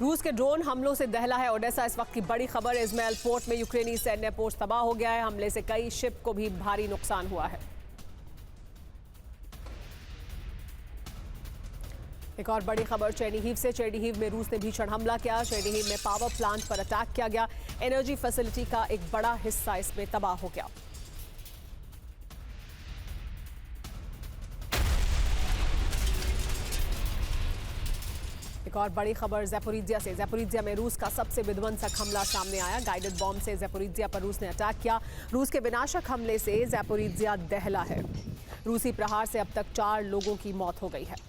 रूस के ड्रोन हमलों से दहला है ओडेसा। इस वक्त की बड़ी खबर, इज़माइल पोर्ट में यूक्रेनी सैन्य पोस्ट तबाह हो गया है। हमले से कई शिप को भी भारी नुकसान हुआ है। एक और बड़ी खबर चेर्निहिव से। चेर्निहिव में रूस ने भीषण हमला किया। चेर्निहिव में पावर प्लांट पर अटैक किया गया। एनर्जी फैसिलिटी का एक बड़ा हिस्सा इसमें तबाह हो गया। एक और बड़ी खबर ज़ैपोरिज्जिया से। ज़ैपोरिज्जिया में रूस का सबसे विध्वंसक हमला सामने आया। गाइडेड बॉम्ब से ज़ैपोरिज्जिया पर रूस ने अटैक किया। रूस के विनाशक हमले से ज़ैपोरिज्जिया दहला है। रूसी प्रहार से अब तक 4 लोगों की मौत हो गई है।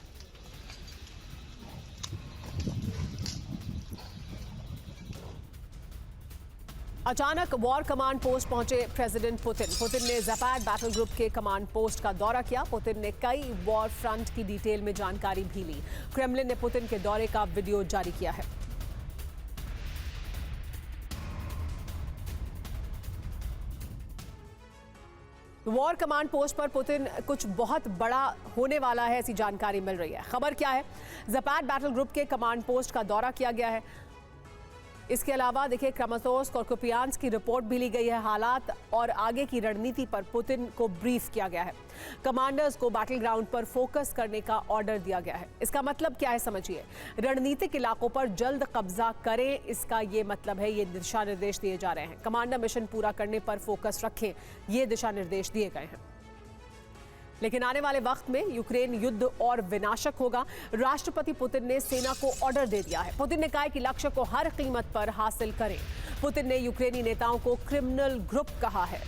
अचानक वॉर कमांड पोस्ट पहुंचे प्रेसिडेंट पुतिन। पुतिन ने ज़ैपैड बैटल ग्रुप के कमांड पोस्ट का दौरा किया। पुतिन ने कई वॉर फ्रंट की डिटेल में जानकारी भी ली। क्रेमलिन ने पुतिन के दौरे का वीडियो जारी किया है। वॉर कमांड पोस्ट पर पुतिन कुछ बहुत बड़ा होने वाला है, ऐसी जानकारी मिल रही है। खबर क्या है? ज़ैपैड बैटल ग्रुप के कमांड पोस्ट का दौरा किया गया है। इसके अलावा देखिए, क्रामातोर्स्क और कुपियांस्क की रिपोर्ट भी ली गई है। हालात और आगे की रणनीति पर पुतिन को ब्रीफ किया गया है। कमांडर्स को बैटल ग्राउंड पर फोकस करने का ऑर्डर दिया गया है। इसका मतलब क्या है समझिए। रणनीतिक इलाकों पर जल्द कब्जा करें, इसका ये मतलब है। ये दिशा निर्देश दिए जा रहे हैं। कमांडर मिशन पूरा करने पर फोकस रखें, ये दिशा निर्देश दिए गए हैं। लेकिन आने वाले वक्त में यूक्रेन युद्ध और विनाशक होगा। राष्ट्रपति पुतिन ने सेना को ऑर्डर दे दिया है। पुतिन ने कहा कि लक्ष्य को हर कीमत पर हासिल करें। पुतिन ने यूक्रेनी नेताओं को क्रिमिनल ग्रुप कहा है।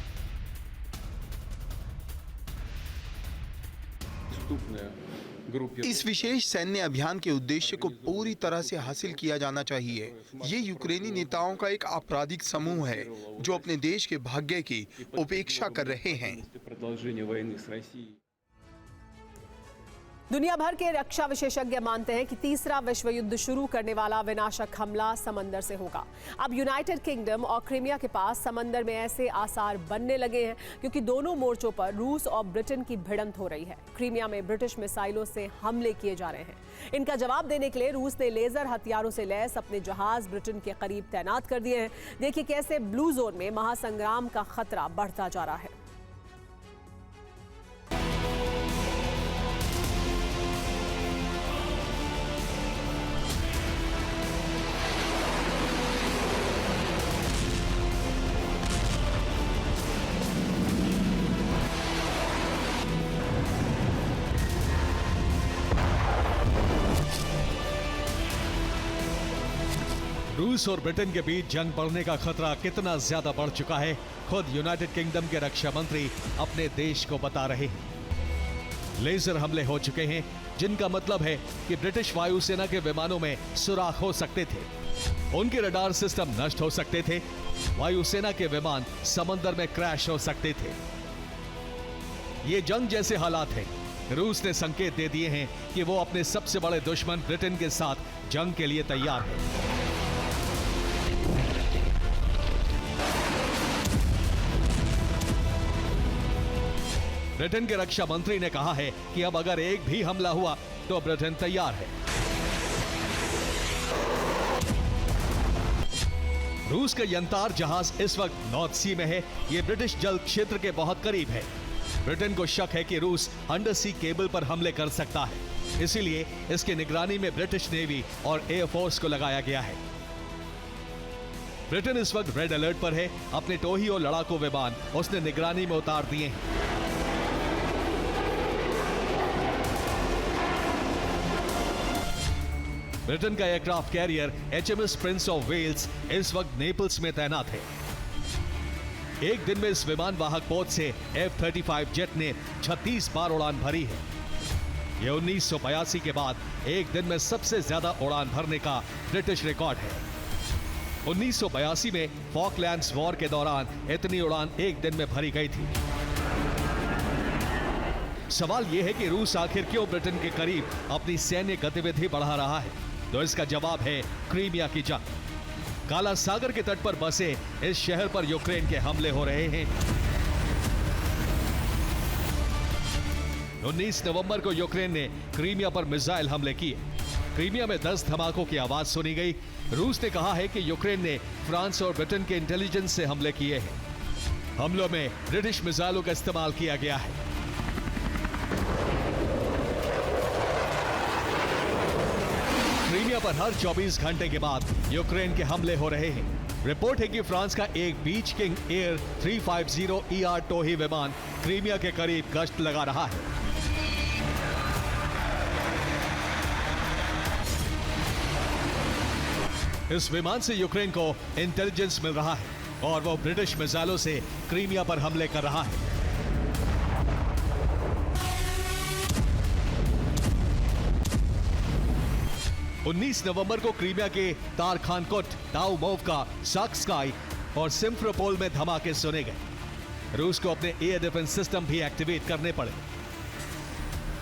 इस विशेष सैन्य अभियान के उद्देश्य को पूरी तरह से हासिल किया जाना चाहिए। ये यूक्रेनी नेताओं का एक आपराधिक समूह है जो अपने देश के भाग्य की उपेक्षा कर रहे हैं। दुनिया भर के रक्षा विशेषज्ञ मानते हैं कि तीसरा विश्व युद्ध शुरू करने वाला विनाशक हमला समंदर से होगा। अब यूनाइटेड किंगडम और क्रीमिया के पास समंदर में ऐसे आसार बनने लगे हैं क्योंकि दोनों मोर्चों पर रूस और ब्रिटेन की भिड़ंत हो रही है। क्रीमिया में ब्रिटिश मिसाइलों से हमले किए जा रहे हैं। इनका जवाब देने के लिए रूस ने लेजर हथियारों से लैस अपने जहाज ब्रिटेन के करीब तैनात कर दिए हैं। देखिए कैसे ब्लू जोन में महासंग्राम का खतरा बढ़ता जा रहा है। रूस और ब्रिटेन के बीच जंग बढ़ने का खतरा कितना ज्यादा बढ़ चुका है, खुद यूनाइटेड किंगडम के रक्षा मंत्री अपने देश को बता रहे हैं। लेजर हमले हो चुके हैं, जिनका मतलब है कि ब्रिटिश वायुसेना के विमानों में सुराख हो सकते थे, उनके रडार सिस्टम नष्ट हो सकते थे, वायुसेना के विमान समंदर में क्रैश हो सकते थे। ये जंग जैसे हालात हैं। रूस ने संकेत दे दिए हैं कि वो अपने सबसे बड़े दुश्मन ब्रिटेन के साथ जंग के लिए तैयार है। ब्रिटेन के रक्षा मंत्री ने कहा है कि अब अगर एक भी हमला हुआ तो ब्रिटेन तैयार है। रूस का यंतार जहाज इस वक्त नॉर्थ सी में है। यह ब्रिटिश जल क्षेत्र के बहुत करीब है। ब्रिटेन को शक है कि रूस अंडर सी केबल पर हमले कर सकता है, इसीलिए इसकी निगरानी में ब्रिटिश नेवी और एयरफोर्स को लगाया गया है। ब्रिटेन इस वक्त रेड अलर्ट पर है। अपने टोही और लड़ाकू विमान उसने निगरानी में उतार दिए हैं। ब्रिटेन का aircraft carrier HMS Prince of Wales इस वक्त नेपल्स में तैनात है। एक दिन में इस विमान वाहक पोत से F-35 जेट ने 36 बार उड़ान भरी है। यह 1982 के बाद एक दिन में सबसे ज्यादा उड़ान भरने का ब्रिटिश रिकॉर्ड है। 1982 में फॉकलैंड्स वॉर के दौरान इतनी उड़ान एक दिन में भरी गई थी। सवाल यह है कि रूस आखिर क्यों ब्रिटेन के करीब अपनी सैन्य गतिविधि बढ़ा रहा है, तो इसका जवाब है क्रीमिया की जंग। काला सागर के तट पर बसे इस शहर पर यूक्रेन के हमले हो रहे हैं। 19 नवंबर को यूक्रेन ने क्रीमिया पर मिसाइल हमले किए। क्रीमिया में 10 धमाकों की आवाज सुनी गई। रूस ने कहा है कि यूक्रेन ने फ्रांस और ब्रिटेन के इंटेलिजेंस से हमले किए हैं। हमलों में ब्रिटिश मिसाइलों का इस्तेमाल किया गया है। क्रीमिया पर हर 24 घंटे के बाद यूक्रेन के हमले हो रहे हैं। रिपोर्ट है कि फ्रांस का एक बीच किंग एयर 350 ER टोही विमान क्रीमिया के करीब गश्त लगा रहा है। इस विमान से यूक्रेन को इंटेलिजेंस मिल रहा है और वो ब्रिटिश मिसाइलों से क्रीमिया पर हमले कर रहा है। उन्नीस नवंबर को क्रीमिया के तारखानकोट, टाउमोवका, साक्स्काई और सिम्फरोपोल में धमाके सुने गए। रूस को अपने एयर डिफेंस सिस्टम भी एक्टिवेट करने पड़े।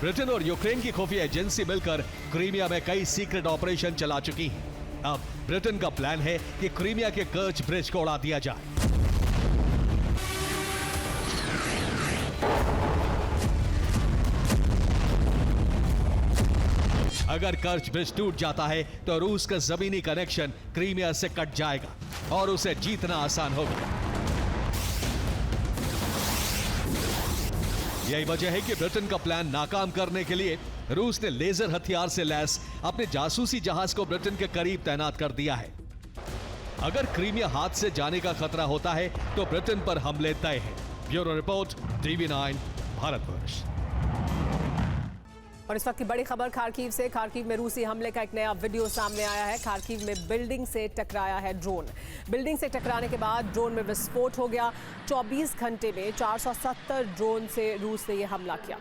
ब्रिटेन और यूक्रेन की खुफिया एजेंसी मिलकर क्रीमिया में कई सीक्रेट ऑपरेशन चला चुकी हैं। अब ब्रिटेन का प्लान है कि क्रीमिया के कर्च ब्रिज को उड़ा दिया जाए। अगर कर्च ब्रिज टूट जाता है तो रूस का जमीनी कनेक्शन क्रीमिया से कट जाएगा और उसे जीतना आसान होगा। यही वजह है कि ब्रिटेन का प्लान नाकाम करने के लिए रूस ने लेजर हथियार से लैस अपने जासूसी जहाज को ब्रिटेन के करीब तैनात कर दिया है। अगर क्रीमिया हाथ से जाने का खतरा होता है तो ब्रिटेन पर हमले तय हैं। Bureau report, TV9, Bharatvarsh. और इस वक्त की बड़ी खबर खार्किव से। खार्किव में रूसी हमले का एक नया वीडियो सामने आया है। खार्किव में बिल्डिंग से टकराया है ड्रोन। बिल्डिंग से टकराने के बाद ड्रोन में विस्फोट हो गया। 24 घंटे में 470 ड्रोन से रूस ने यह हमला किया।